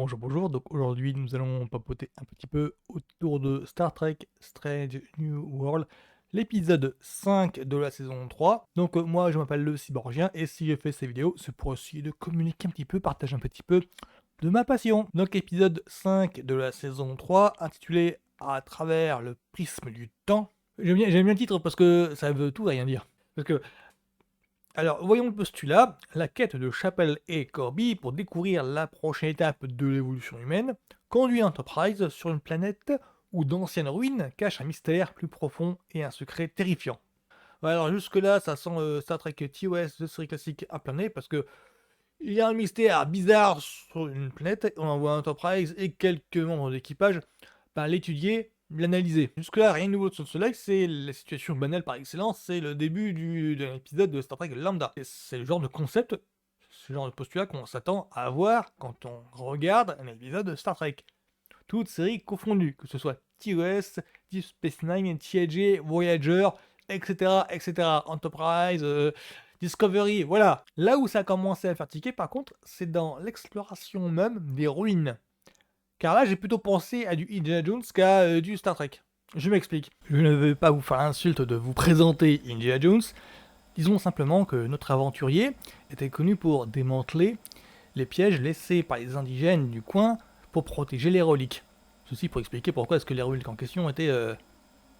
Bonjour, bonjour. Donc aujourd'hui, nous allons papoter un petit peu autour de Star Trek Strange New World, l'épisode 5 de la saison 3. Donc moi, je m'appelle le Cyborgien et si je fais ces vidéos, c'est pour essayer de communiquer un petit peu, partager un petit peu de ma passion. Donc épisode 5 de la saison 3, intitulé À travers le prisme du temps. J'aime bien le titre parce que ça veut tout et rien dire. Parce que alors, voyons le postulat. La quête de Chapel et Corby pour découvrir la prochaine étape de l'évolution humaine conduit Enterprise sur une planète où d'anciennes ruines cachent un mystère plus profond et un secret terrifiant. Ouais, alors jusque-là, ça sent Star Trek TOS de série classique à plein nez parce que il y a un mystère bizarre sur une planète, on envoie Enterprise et quelques membres d'équipage l'étudier, l'analyser. Jusque-là, rien de nouveau sur le soleil, c'est la situation banale par excellence, c'est le début de l'épisode de Star Trek Lambda. Et c'est le genre de concept, ce genre de postulat qu'on s'attend à avoir quand on regarde un épisode de Star Trek. Toutes séries confondues, que ce soit TOS, Deep Space Nine, TNG, Voyager, etc., etc., Enterprise, Discovery, voilà. Là où ça a commencé à faire tiquer, par contre, c'est dans l'exploration même des ruines. Car là, j'ai plutôt pensé à du Indiana Jones qu'à du Star Trek. Je m'explique. Je ne vais pas vous faire l'insulte de vous présenter Indiana Jones. Disons simplement que notre aventurier était connu pour démanteler les pièges laissés par les indigènes du coin pour protéger les reliques. Ceci pour expliquer pourquoi est-ce que les reliques en question étaient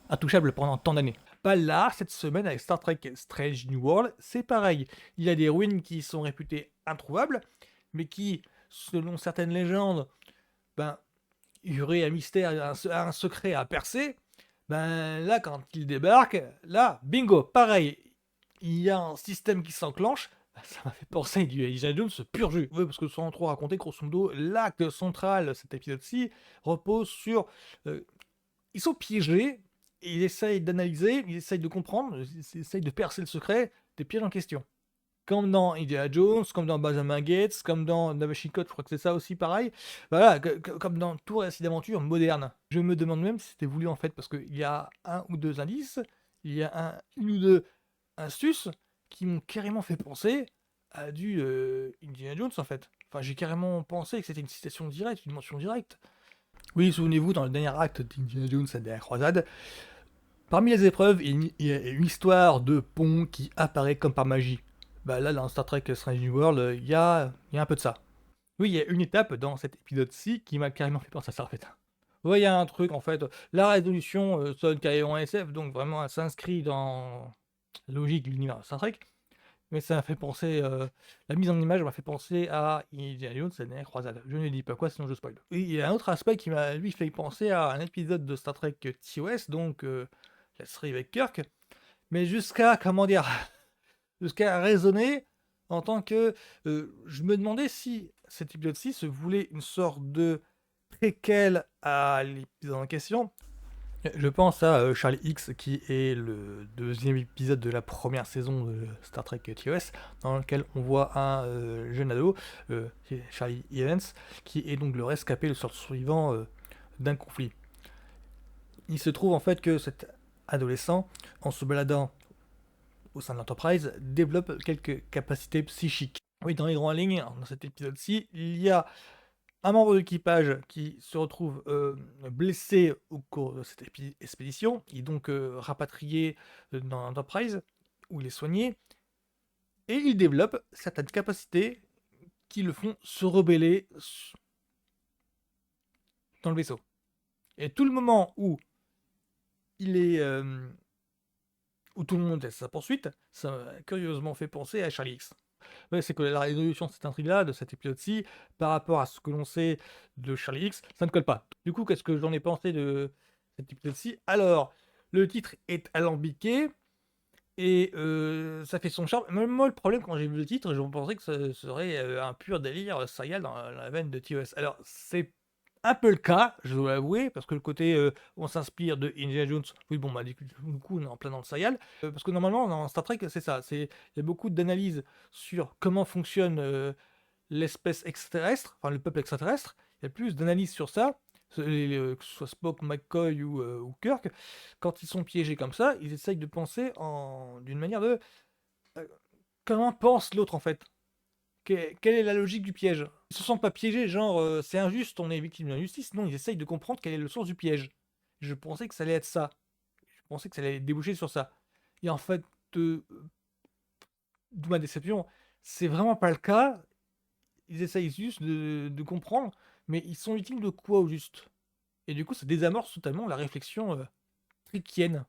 intouchables pendant tant d'années. Bah là, cette semaine avec Star Trek Strange New World, c'est pareil. Il y a des ruines qui sont réputées introuvables, mais qui, selon certaines légendes, ben, il y aurait un mystère, un secret à percer, ben là, quand il débarque, là, bingo, pareil, il y a un système qui s'enclenche. Ça m'a fait penser à du Indiana Jones pur jus. Oui, parce que sans trop raconter, grosso modo, l'acte central de cet épisode-ci repose sur. Ils sont piégés, et ils essayent d'analyser, ils essayent de comprendre, ils essayent de percer le secret des pièges en question. Comme dans Indiana Jones, comme dans Benjamin Gates, comme dans Da Vinci Code, je crois que c'est ça aussi pareil. Voilà, comme dans tout récit d'aventure moderne. Je me demande même si c'était voulu en fait, parce qu'il y a un ou deux indices, il y a une ou deux astuces qui m'ont carrément fait penser à du Indiana Jones en fait. Enfin, j'ai carrément pensé que c'était une citation directe, une mention directe. Oui, souvenez-vous, dans le dernier acte d'Indiana Jones, la dernière croisade, parmi les épreuves, il y a une histoire de pont qui apparaît comme par magie. Bah là, dans Star Trek Strange New World, il y a un peu de ça. Oui, il y a une étape dans cet épisode-ci qui m'a carrément fait penser à ça en fait. Ouais, il y a un truc en fait. La résolution sonne carrément SF, donc vraiment elle s'inscrit dans la logique de l'univers de Star Trek. Mais ça m'a fait penser, la mise en image m'a fait penser à Indiana Jones, la dernière croisade. Je ne dis pas quoi, sinon je spoil. Et il y a un autre aspect qui m'a lui fait penser à un épisode de Star Trek TOS, donc la série avec Kirk, mais jusqu'à, comment dire, jusqu'à raisonner en tant que... je me demandais si cet épisode-ci se voulait une sorte de préquel à l'épisode en question. Je pense à Charlie X, qui est le deuxième épisode de la première saison de Star Trek TOS, dans lequel on voit un jeune ado, Charlie Evans, qui est donc le rescapé, le survivant d'un conflit. Il se trouve en fait que cet adolescent, en se baladant au sein de l'Enterprise, développe quelques capacités psychiques. Oui, dans les grandes lignes, dans cet épisode-ci, il y a un membre de l'équipage qui se retrouve blessé au cours de cette expédition, il est donc rapatrié dans l'Enterprise, où il est soigné, et il développe certaines capacités qui le font se rebeller dans le vaisseau. Et tout le moment où il est où tout le monde est à sa poursuite, ça m'a curieusement fait penser à Charlie X. Ouais, c'est que la résolution de cette intrigue-là, de cet épisode-ci, par rapport à ce que l'on sait de Charlie X, ça ne colle pas. Du coup, qu'est-ce que j'en ai pensé de cet épisode-ci? Alors, le titre est alambiqué, et ça fait son charme. Même moi, le problème, quand j'ai vu le titre, je pensais que ce serait un pur délire serial dans la veine de TOS. Alors, c'est un peu le cas, je dois l'avouer, parce que le côté on s'inspire de Indiana Jones, oui, bon, bah, du coup, on est en plein dans le serial. Parce que normalement, dans Star Trek, c'est ça. Il y a beaucoup d'analyses sur comment fonctionne l'espèce extraterrestre, enfin le peuple extraterrestre. Il y a plus d'analyses sur ça, que ce soit Spock, McCoy ou Kirk. Quand ils sont piégés comme ça, ils essayent de penser d'une manière de comment pense l'autre en fait. quelle est la logique du piège? Ils se sentent pas piégés, genre, c'est injuste, on est victime d'injustice. Non, ils essayent de comprendre quel est le sens du piège. Je pensais que ça allait être ça. Je pensais que ça allait déboucher sur ça. Et en fait, heu, d'où ma déception, c'est vraiment pas le cas. Ils essayent juste de comprendre, mais ils sont victimes de quoi au juste? Et du coup, ça désamorce totalement la réflexion, trickienne.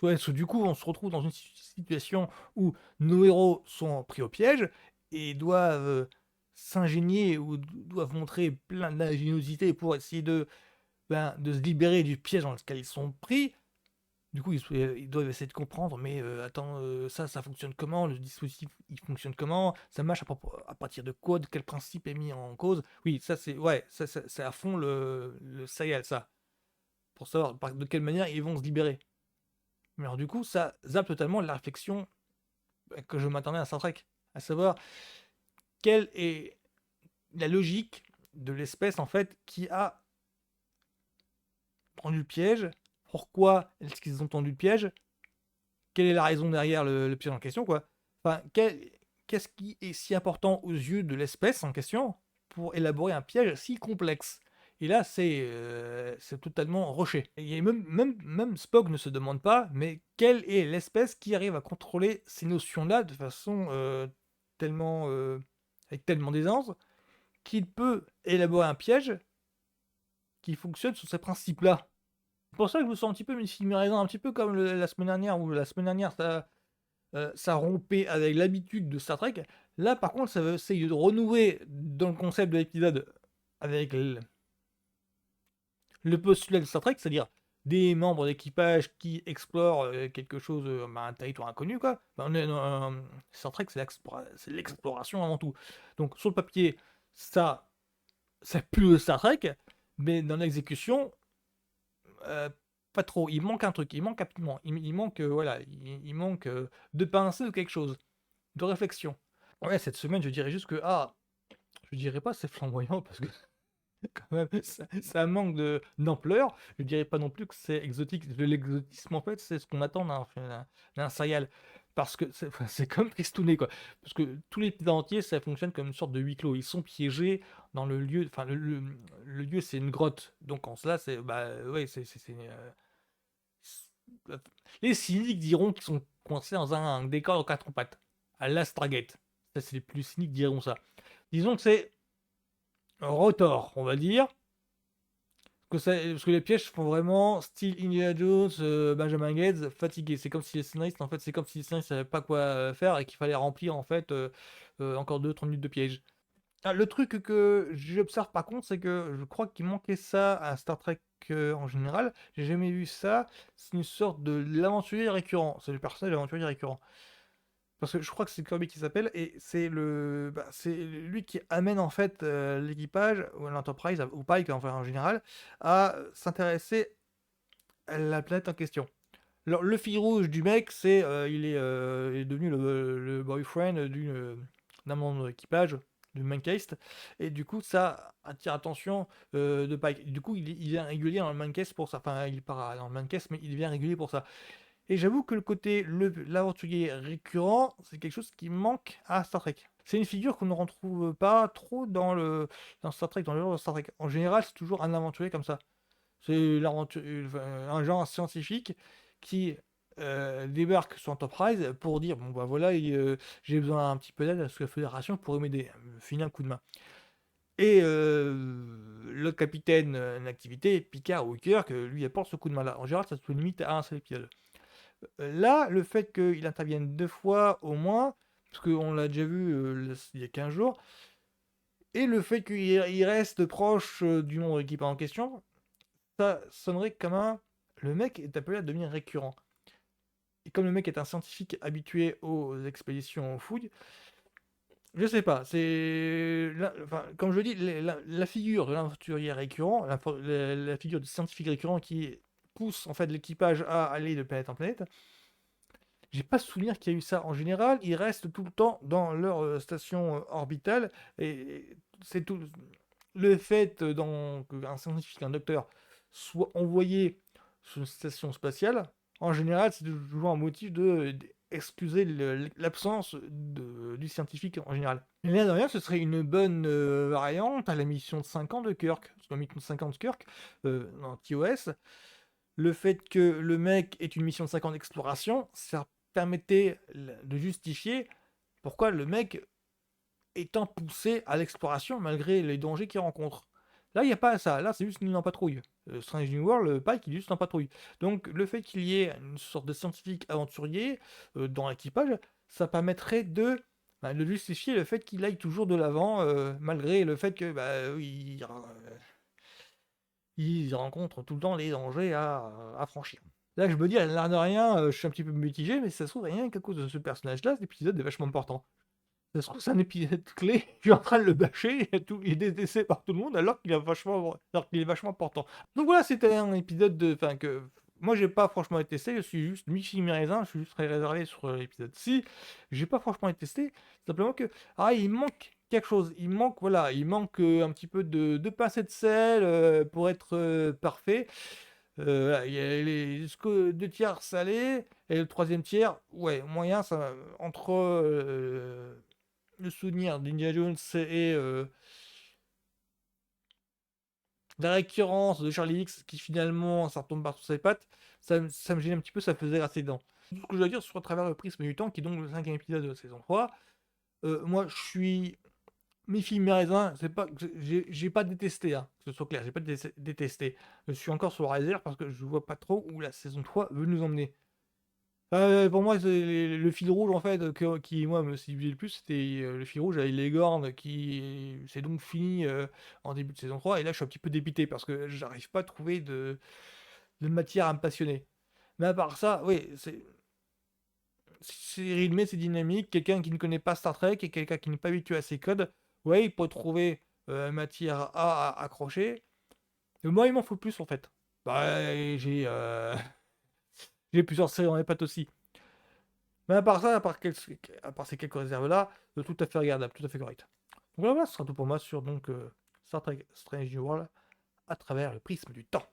Ouais, parce que du coup, on se retrouve dans une situation où nos héros sont pris au piège et doivent, s'ingénier ou doivent montrer plein d'ingéniosité pour essayer de se libérer du piège dans lequel ils sont pris. Du coup, ils doivent essayer de comprendre, mais attends, ça fonctionne comment? Le dispositif, il fonctionne comment? Ça marche à partir de quoi? De quel principe est mis en cause? Oui, ça c'est ouais, ça c'est à fond le serial ça, pour savoir de quelle manière ils vont se libérer. Mais alors du coup, ça zappe totalement la réflexion, que je m'attendais à Star Trek. À savoir, quelle est la logique de l'espèce, en fait, qui a tendu le piège? Pourquoi est-ce qu'ils ont tendu le piège? Quelle est la raison derrière le piège en question, quoi? Enfin, qu'est-ce qui est si important aux yeux de l'espèce en question pour élaborer un piège si complexe? Et là, c'est totalement rushé. Et même Spock ne se demande pas, mais quelle est l'espèce qui arrive à contrôler ces notions-là de façon tellement, avec tellement d'aisance, qu'il peut élaborer un piège qui fonctionne sur ces principes-là. C'est pour ça que je me sens un petit peu mi-figue un petit peu comme la semaine dernière, où la semaine dernière, ça rompait avec l'habitude de Star Trek. Là, par contre, ça veut essayer de renouer dans le concept de l'épisode avec le postulat de Star Trek, c'est-à-dire des membres d'équipage qui explorent quelque chose, un territoire inconnu, quoi. Star Trek, c'est l'exploration avant tout. Donc, sur le papier, ça, ça pue le Star Trek, mais dans l'exécution, euh, pas trop. Il manque un truc, il manque un piment, il manque, voilà, il manque de pinceau ou quelque chose, de réflexion. Ouais, cette semaine, je dirais juste que, je dirais pas c'est flamboyant parce que quand même, ça manque d'ampleur. Je dirais pas non plus que c'est exotique. L'exotisme, en fait, c'est ce qu'on attend d'un serial. Parce que c'est enfin, c'est comme Tristouné, quoi. Parce que tous les épisodes entiers, ça fonctionne comme une sorte de huis clos. Ils sont piégés dans le lieu. Enfin, le lieu, c'est une grotte. Donc, en cela, c'est. Bah, ouais, les cyniques diront qu'ils sont coincés dans un décor en quatre pattes. À la Stargate. Ça, c'est les plus cyniques diront ça. Disons que c'est Rotor, on va dire. Parce que les pièges font vraiment style Indiana Jones, Benjamin Gates, fatigué. C'est comme si les scénaristes, en fait, c'est comme si les scénaristes savaient pas quoi faire et qu'il fallait remplir, en fait, encore 2-3 minutes de pièges. Ah, le truc que j'observe par contre, c'est que je crois qu'il manquait ça à Star Trek en général. J'ai jamais vu ça. C'est une sorte de l'aventurier récurrent. C'est le personnage de l'aventurier récurrent. Parce que je crois que c'est Kirby qui s'appelle, et c'est lui qui amène en fait l'équipage, ou l'Enterprise, ou Pike enfin en général, à s'intéresser à la planète en question. Alors le fil rouge du mec, il est devenu le boyfriend d'un membre de l'équipage, du Mancast, et du coup ça attire l'attention de Pike. Du coup il vient régulier dans le Mancast pour ça, enfin il part dans le Mancast, mais il vient régulier pour ça. Et j'avoue que le côté l'aventurier récurrent, c'est quelque chose qui manque à Star Trek. C'est une figure qu'on ne retrouve pas trop dans Star Trek, dans le genre de Star Trek. En général, c'est toujours un aventurier comme ça. C'est un genre scientifique qui débarque sur Enterprise pour dire bon bah voilà, j'ai besoin un petit peu d'aide parce que la Fédération pourrait m'aider, me filer un coup de main. Et l'autre capitaine d'activité, Picard ou Kirk, lui apporte ce coup de main-là. En général, ça se limite à un seul épisode. Là, le fait qu'il intervienne 2 fois au moins, parce qu'on l'a déjà vu, il y a 15 jours, et le fait qu'il reste proche, du monde de en question, ça sonnerait comme le mec est appelé à devenir récurrent. Et comme le mec est un scientifique habitué aux expéditions aux fouilles, je sais pas, enfin, comme je dis, la figure de l'aventurier récurrent, la figure du scientifique récurrent qui pousse en fait l'équipage à aller de planète en planète. J'ai pas souvenir qu'il y a eu ça. En général, ils restent tout le temps dans leur station orbitale. Et c'est tout. Le fait qu'un scientifique, un docteur, soit envoyé sur une station spatiale, en général, c'est toujours un motif de excuser l'absence du scientifique en général. Et l'air de rien, ce serait une bonne variante à la mission de 5 ans de Kirk. Parce que la mission de 5 ans de Kirk, dans TOS, le fait que le mec ait une mission de 5 ans d'exploration, ça permettait de justifier pourquoi le mec étant poussé à l'exploration malgré les dangers qu'il rencontre. Là, il n'y a pas ça. Là, c'est juste une en patrouille. Strange New World, Pike, il est juste en patrouille. Donc, le fait qu'il y ait une sorte de scientifique aventurier dans l'équipage, ça permettrait de justifier le fait qu'il aille toujours de l'avant, malgré le fait que il rencontre tout le temps les dangers à franchir. Là, je me dis, à l'air de rien, je suis un petit peu mitigé, mais ça se trouve, rien qu'à cause de ce personnage-là, cet épisode est vachement important. Ça se trouve, c'est un épisode clé, je suis en train de le bâcher, il est détesté par tout le monde alors qu'il est vachement important. Donc voilà, c'était un épisode que moi j'ai pas franchement détesté, je suis juste mi-figue mi-raisin, je suis juste très réservé sur l'épisode 6. J'ai pas franchement détesté, simplement que il manque quelque chose, il manque un petit peu de pincée de sel pour être parfait. Voilà, il y a les deux tiers salés et le troisième tiers, ouais, moyen, ça, entre le souvenir d'Indiana Jones et la récurrence de Charlie X qui finalement ça retombe par sous ses pattes, ça me gêne un petit peu, ça faisait grincer les dents. Tout ce que je dois dire sur à travers le prisme du temps, qui est donc le 5e épisode de la saison 3, moi je suis mi-figue mi-raisin, c'est pas, j'ai pas détesté, hein, que ce soit clair, j'ai pas détesté. Je suis encore sur la réserve parce que je vois pas trop où la saison 3 veut nous emmener. Pour moi, c'est le fil rouge en fait qui moi me séduisait le plus, c'était le fil rouge avec les Gorn qui c'est donc fini en début de saison 3 et là je suis un petit peu dépité parce que j'arrive pas à trouver de matière à me passionner. Mais à part ça, oui, c'est rythmé, c'est dynamique, quelqu'un qui ne connaît pas Star Trek et quelqu'un qui n'est pas habitué à ces codes, ouais, il peut trouver matière à accrocher. Mais moi, il m'en faut plus en fait. Bah, j'ai plusieurs séries dans les pattes aussi. Mais à part ça, à part ces quelques réserves-là, tout à fait regardable, tout à fait correct. Donc voilà, ce sera tout pour moi sur donc Star Trek Strange New World à travers le prisme du temps.